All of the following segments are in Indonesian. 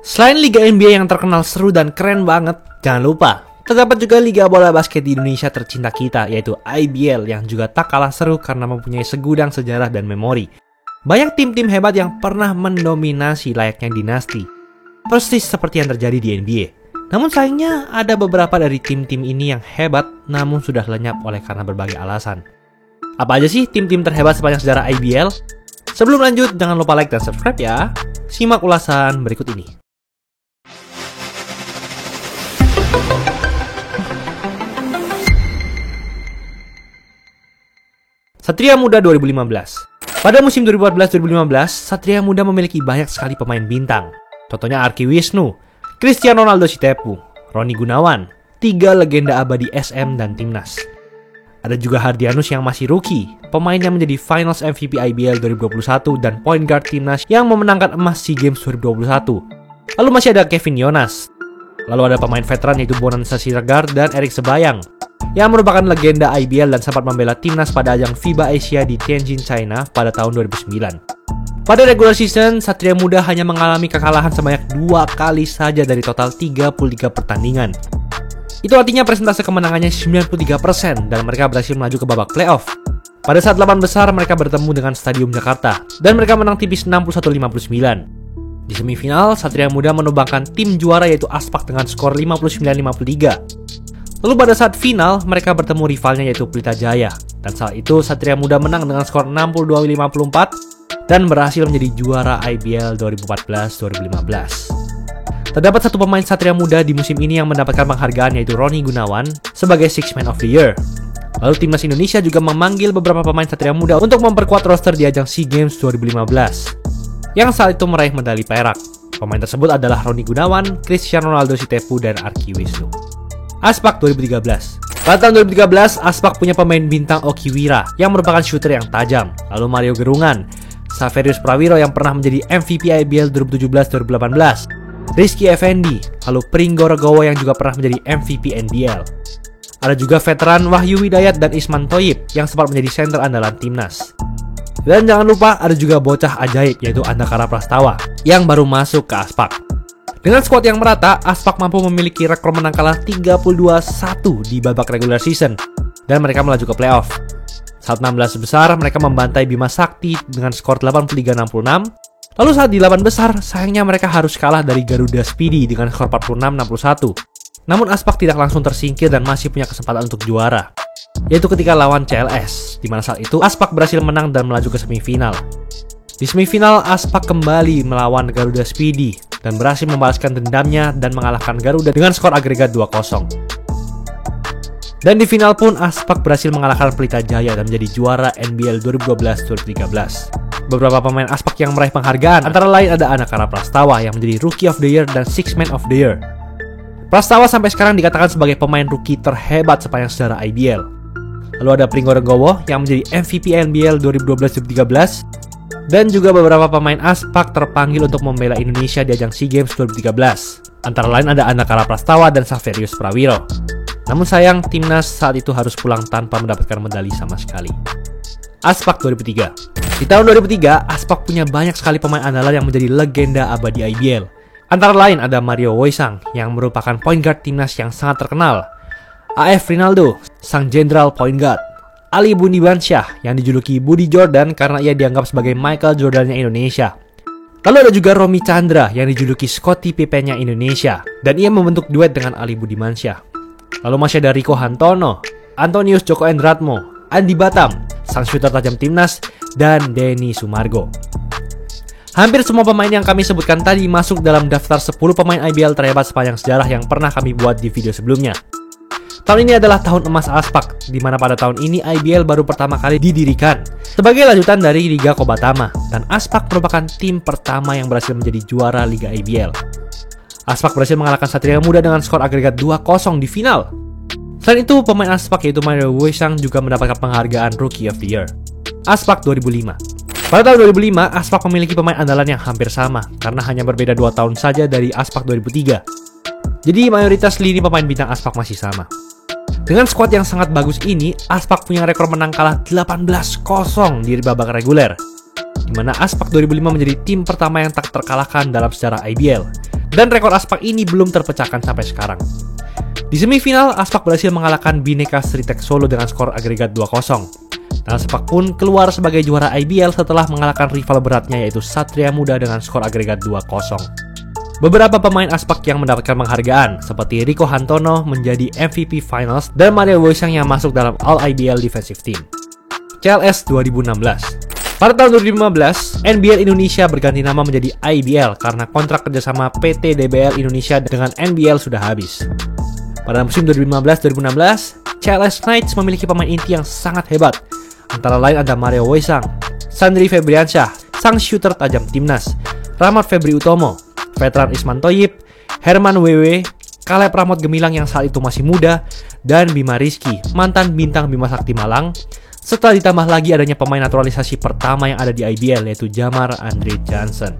Selain Liga NBA yang terkenal seru dan keren banget, jangan lupa terdapat juga Liga Bola Basket di Indonesia tercinta kita, yaitu IBL yang juga tak kalah seru karena mempunyai segudang sejarah dan memori. Banyak tim-tim hebat yang pernah mendominasi layaknya dinasti, persis seperti yang terjadi di NBA. Namun sayangnya ada beberapa dari tim-tim ini yang hebat namun sudah lenyap oleh karena berbagai alasan. Apa aja sih tim-tim terhebat sepanjang sejarah IBL? Sebelum lanjut, jangan lupa like dan subscribe ya. Simak ulasan berikut ini. Satria Muda 2015. Pada musim 2014-2015, Satria Muda memiliki banyak sekali pemain bintang. Contohnya Arki Wisnu, Cristiano Ronaldo Sitepu, Roni Gunawan, 3 legenda abadi SM dan Timnas. Ada juga Hardianus yang masih rookie, pemain yang menjadi Finals MVP IBL 2021 dan point guard Timnas yang memenangkan emas SEA Games 2021. Lalu masih ada Kevin Yonas. Lalu ada pemain veteran yaitu Bonanza Siregar dan Erik Sebayang, yang merupakan legenda IBL dan sempat membela Timnas pada ajang FIBA Asia di Tianjin, China pada tahun 2009. Pada regular season, Satria Muda hanya mengalami kekalahan sebanyak 2 kali saja dari total 33 pertandingan. Itu artinya persentase kemenangannya 93% dan mereka berhasil melaju ke babak playoff. Pada saat 8 besar, mereka bertemu dengan Stadium Jakarta dan mereka menang tipis 61-59. Di semifinal, Satria Muda menumbangkan tim juara yaitu Aspak dengan skor 59-53. Lalu pada saat final, mereka bertemu rivalnya yaitu Pelita Jaya. Dan saat itu Satria Muda menang dengan skor 62-54 dan berhasil menjadi juara IBL 2014-2015. Terdapat satu pemain Satria Muda di musim ini yang mendapatkan penghargaan yaitu Roni Gunawan sebagai Six Man of the Year. Lalu Timnas Indonesia juga memanggil beberapa pemain Satria Muda untuk memperkuat roster di ajang SEA Games 2015 yang saat itu meraih medali perak. Pemain tersebut adalah Roni Gunawan, Cristiano Ronaldo Sitepu, dan Arki Wisnu. Aspak 2013. Pada tahun 2013, Aspak punya pemain bintang Oki Wira yang merupakan shooter yang tajam. Lalu Mario Gerungan, Saverius Prawiro yang pernah menjadi MVP IBL 2017-2018, Rizky Effendi, lalu Pringgo Regowo yang juga pernah menjadi MVP NBL. Ada juga veteran Wahyu Widayat dan Isman Thoyib yang sempat menjadi center andalan Timnas. Dan jangan lupa ada juga bocah ajaib yaitu Andakara Prastawa yang baru masuk ke Aspak. Dengan skuad yang merata, Aspak mampu memiliki rekor menang kalah 32-1 di babak regular season dan mereka melaju ke playoff. Saat 16 besar, mereka membantai Bima Sakti dengan skor 83-66. Lalu saat di 8 besar, sayangnya mereka harus kalah dari Garuda Speedy dengan skor 46-61. Namun Aspak tidak langsung tersingkir dan masih punya kesempatan untuk juara, yaitu ketika lawan CLS, di mana saat itu Aspak berhasil menang dan melaju ke semifinal. Di semifinal, Aspak kembali melawan Garuda Speedy dan berhasil membalaskan dendamnya dan mengalahkan Garuda dengan skor agregat 2-0. Dan di final pun Aspak berhasil mengalahkan Pelita Jaya dan menjadi juara NBL 2012-2013. Beberapa pemain Aspak yang meraih penghargaan antara lain ada Andakara Prastawa yang menjadi Rookie of the Year dan Six Man of the Year. Prastawa sampai sekarang dikatakan sebagai pemain rookie terhebat sepanjang sejarah IBL. Lalu ada Pringgo Regowo yang menjadi MVP NBL 2012-2013 dan juga beberapa pemain Aspak terpanggil untuk membela Indonesia di ajang SEA Games 2013. Antara lain ada Andakara Prastawa dan Saverius Prawiro. Namun sayang, Timnas saat itu harus pulang tanpa mendapatkan medali sama sekali. Aspak 2003. Di tahun 2003, Aspak punya banyak sekali pemain andalan yang menjadi legenda abadi IBL. Antara lain ada Mario Woisang yang merupakan point guard Timnas yang sangat terkenal, AF Rinaldo, sang jenderal point guard, Ali Budimansyah yang dijuluki Budi Jordan karena ia dianggap sebagai Michael Jordannya Indonesia. Lalu ada juga Romy Chandra yang dijuluki Scottie Pippennya Indonesia dan ia membentuk duet dengan Ali Budimansyah. Lalu masih ada Rico Hantono, Antonius Joko Endratmo, Andi Batam, sang shooter tajam Timnas, dan Denny Sumargo. Hampir semua pemain yang kami sebutkan tadi masuk dalam daftar 10 pemain IBL terhebat sepanjang sejarah yang pernah kami buat di video sebelumnya. Tahun ini adalah tahun emas Aspak, di mana pada tahun ini IBL baru pertama kali didirikan sebagai lanjutan dari Liga Kobatama, dan Aspak merupakan tim pertama yang berhasil menjadi juara Liga IBL. Aspak berhasil mengalahkan Satria Muda dengan skor agregat 2-0 di final. Selain itu, pemain Aspak yaitu Mario Woisang juga mendapatkan penghargaan Rookie of the Year. Aspak 2005. Pada tahun 2005, Aspak memiliki pemain andalan yang hampir sama, karena hanya berbeda 2 tahun saja dari Aspak 2003. Jadi mayoritas lini pemain bintang Aspak masih sama. Dengan skuad yang sangat bagus ini, Aspak punya rekor menang kalah 18-0 di babak reguler, di mana Aspak 2005 menjadi tim pertama yang tak terkalahkan dalam sejarah IBL, Dan rekor Aspak ini belum terpecahkan sampai sekarang. Di semifinal, Aspak berhasil mengalahkan Bhinneka Sritek Solo dengan skor agregat 2-0. Dan Aspak pun keluar sebagai juara IBL setelah mengalahkan rival beratnya yaitu Satria Muda dengan skor agregat 2-0. Beberapa pemain Aspak yang mendapatkan penghargaan seperti Rico Hantono menjadi MVP Finals dan Mario Woisang yang masuk dalam All IBL Defensive Team. CLS 2016. Pada tahun 2015, NBL Indonesia berganti nama menjadi IBL karena kontrak kerjasama PT DBL Indonesia dengan NBL sudah habis. Pada musim 2015-2016, CLS Knights memiliki pemain inti yang sangat hebat. Antara lain ada Mario Woisang, Sandri Febriansyah, sang shooter tajam timnas, Rahmat Febri Utomo, veteran Isman Thoyib, Herman Wewe, Caleb Ramot Gemilang yang saat itu masih muda, dan Bima Rizky, mantan bintang Bima Sakti Malang, setelah ditambah lagi adanya pemain naturalisasi pertama yang ada di IBL yaitu Jamar Andre Johnson.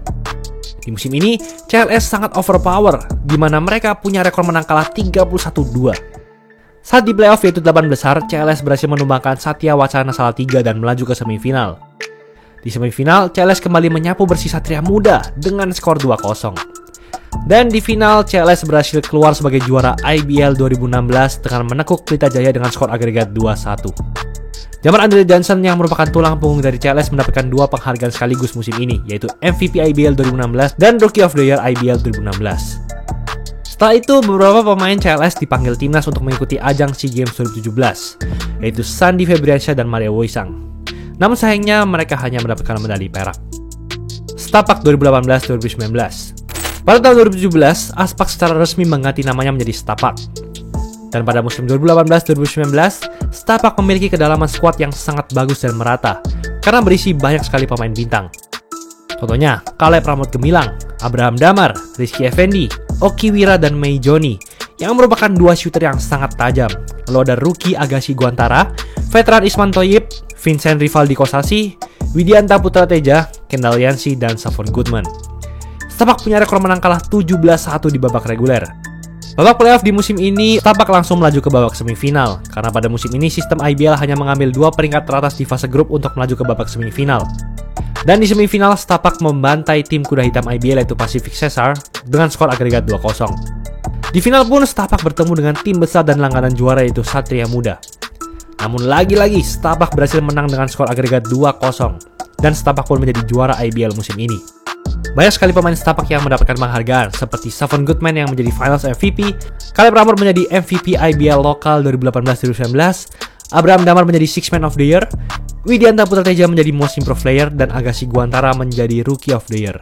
Di musim ini, CLS sangat overpower, di mana mereka punya rekor menang kalah 31-2. Saat di playoff yaitu 8 besar, CLS berhasil menumbangkan Satya Wacana Salatiga dan melaju ke semifinal. Di semifinal, CLS kembali menyapu bersih Satria Muda dengan skor 2-0. Dan di final, CLS berhasil keluar sebagai juara IBL 2016 dengan menekuk Pelita Jaya dengan skor agregat 2-1. Jamar Andre Johnson yang merupakan tulang punggung dari CLS mendapatkan 2 penghargaan sekaligus musim ini, yaitu MVP IBL 2016 dan Rookie of the Year IBL 2016. Setelah itu, beberapa pemain CLS dipanggil timnas untuk mengikuti ajang SEA Games 2017, yaitu Sandi Febriansyah dan Mario Woisang. Namun sayangnya mereka hanya mendapatkan medali perak. Setapak 2018-2019. Pada tahun 2017, Aspak secara resmi mengganti namanya menjadi Setapak. Dan pada musim 2018-2019, Setapak memiliki kedalaman skuad yang sangat bagus dan merata, karena berisi banyak sekali pemain bintang. Contohnya, Caleb Ramot Gemilang, Abraham Damar, Rizky Effendi, Oki Wira dan Mei Joni yang merupakan 2 shooter yang sangat tajam. Lalu ada rookie Agassi Guantara, veteran Isman Thoyib, Vincent Rivaldi Kosasi, Widianta Putra Teja, Kendall Yancy, dan Savon Goodman. Setapak punya rekor menang kalah 17-1 di babak reguler. Babak playoff di musim ini, Setapak langsung melaju ke babak semifinal, karena pada musim ini sistem IBL hanya mengambil 2 peringkat teratas di fase grup untuk melaju ke babak semifinal. Dan di semifinal, Setapak membantai tim kuda hitam IBL yaitu Pacific Cesar dengan skor agregat 2-0. Di final pun, Setapak bertemu dengan tim besar dan langganan juara yaitu Satria Muda. Namun lagi-lagi, Setapak berhasil menang dengan skor agregat 2-0. Dan Setapak pun menjadi juara IBL musim ini. Banyak sekali pemain Setapak yang mendapatkan penghargaan, seperti Savon Goodman yang menjadi Finals MVP, Caleb Ramot menjadi MVP IBL lokal 2018-2019, Abraham Damar menjadi Six Man of the Year, Widianta Putra Teja menjadi Most Improved Player, dan Agassi Guantara menjadi Rookie of the Year.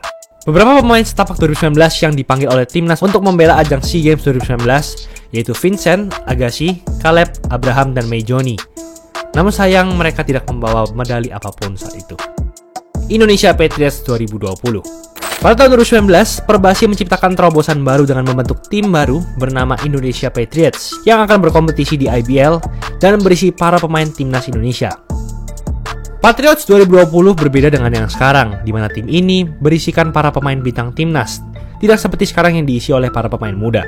Beberapa pemain Setapak 2019 yang dipanggil oleh timnas untuk membela ajang SEA Games 2019 yaitu Vincent, Agassi, Caleb, Abraham, dan Mei Joni. Namun sayang mereka tidak membawa medali apapun saat itu. Indonesia Patriots 2020. Pada tahun 2019, Perbasi menciptakan terobosan baru dengan membentuk tim baru bernama Indonesia Patriots yang akan berkompetisi di IBL dan berisi para pemain timnas Indonesia. Patriots 2020 berbeda dengan yang sekarang, di mana tim ini berisikan para pemain bintang timnas, tidak seperti sekarang yang diisi oleh para pemain muda.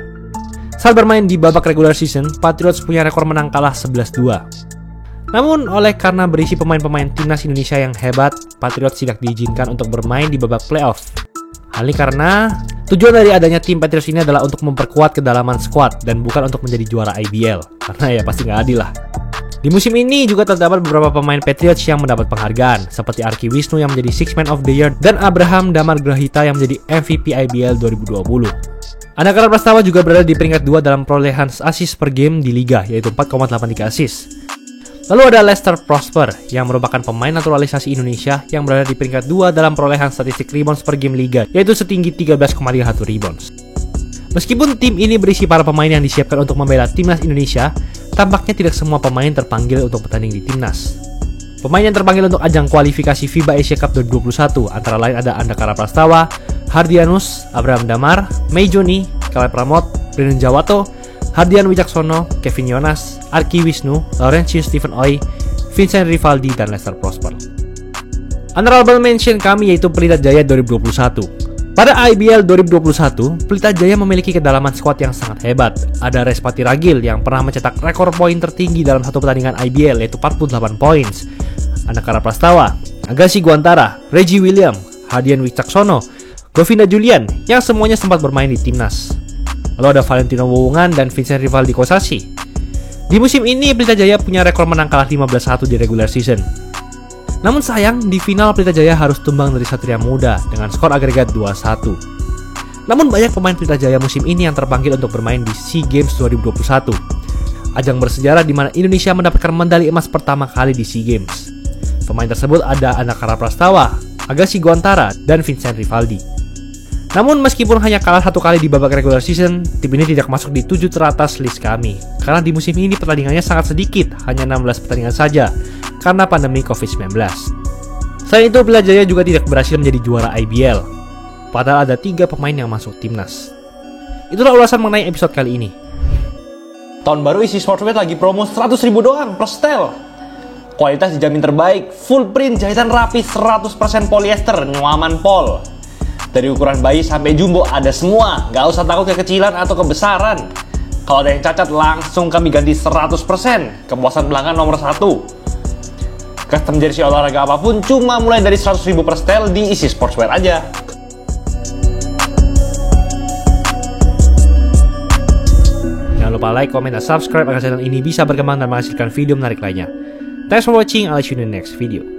Saat bermain di babak regular season, Patriots punya rekor menang kalah 11-2. Namun, karena berisi pemain-pemain timnas Indonesia yang hebat, Patriots tidak diizinkan untuk bermain di babak playoff. Hal ini karena tujuan dari adanya tim Patriots ini adalah untuk memperkuat kedalaman skuad dan bukan untuk menjadi juara IBL, karena ya pasti nggak adil lah. Di musim ini juga terdapat beberapa pemain Patriots yang mendapat penghargaan, seperti Arki Wisnu yang menjadi Six Man of the Year dan Abraham Damar Grahita yang menjadi MVP IBL 2020. Andakara Prastawa juga berada di peringkat 2 dalam perolehan assist per game di Liga, yaitu 4,83 assist. Lalu ada Lester Prosper yang merupakan pemain naturalisasi Indonesia yang berada di peringkat 2 dalam perolehan statistik rebounds per game Liga, yaitu setinggi 13,1 rebounds. Meskipun tim ini berisi para pemain yang disiapkan untuk membela timnas Indonesia, tampaknya tidak semua pemain terpanggil untuk bertanding di timnas. Pemain yang terpanggil untuk ajang kualifikasi FIBA Asia Cup 2021 antara lain ada Andakara Prastawa, Hardianus, Abraham Damar, Mei Joni, Caleb Ramot, Brendan Jawato, Hardian Wicaksono, Kevin Yonas, Arki Wisnu, Laurentius Stephen Oi, Vincent Rivaldi, dan Lester Prosper. Honorable mention kami yaitu Pelita Jaya 2021. Pada IBL 2021, Pelita Jaya memiliki kedalaman skuad yang sangat hebat. Ada Respati Ragil yang pernah mencetak rekor poin tertinggi dalam satu pertandingan IBL yaitu 48 points. Andakara Prastawa, Agassi Guantara, Reggie William, Hadian Wicaksono, Govinda Julian yang semuanya sempat bermain di timnas. Lalu ada Valentino Wowungan dan Vincent Rivaldi Kosasi. Di musim ini Pelita Jaya punya rekor menang kalah 15-1 di regular season. Namun sayang, di final Pelita Jaya harus tumbang dari Satria Muda dengan skor agregat 2-1. Namun banyak pemain Pelita Jaya musim ini yang terpanggil untuk bermain di SEA Games 2021. Ajang bersejarah di mana Indonesia mendapatkan medali emas pertama kali di SEA Games. Pemain tersebut ada Anakara Prastawa, Agassi Goantara, dan Vincent Rivaldi. Namun meskipun hanya kalah 1 kali di babak regular season, tim ini tidak masuk di 7 teratas list kami. Karena di musim ini pertandingannya sangat sedikit, hanya 16 pertandingan saja, karena pandemi COVID-19. Selain itu, Pelita Jaya juga tidak berhasil menjadi juara IBL. Padahal ada 3 pemain yang masuk timnas. Itulah ulasan mengenai episode kali ini. Tahun baru isi Sportswear lagi promo 100.000 doang plus setel. Kualitas dijamin terbaik, full print, jahitan rapi, 100% polyester, nyaman pol. Dari ukuran bayi sampai jumbo ada semua, gak usah takut kekecilan atau kebesaran. Kalau ada yang cacat langsung kami ganti 100%, kepuasan pelanggan nomor 1. Custom jersey olahraga apapun cuma mulai dari 100.000 per setel di Isi Sportswear aja. Jangan lupa like, comment, dan subscribe agar channel ini bisa berkembang dan menghasilkan video menarik lainnya. Thanks for watching, I'll see you in the next video.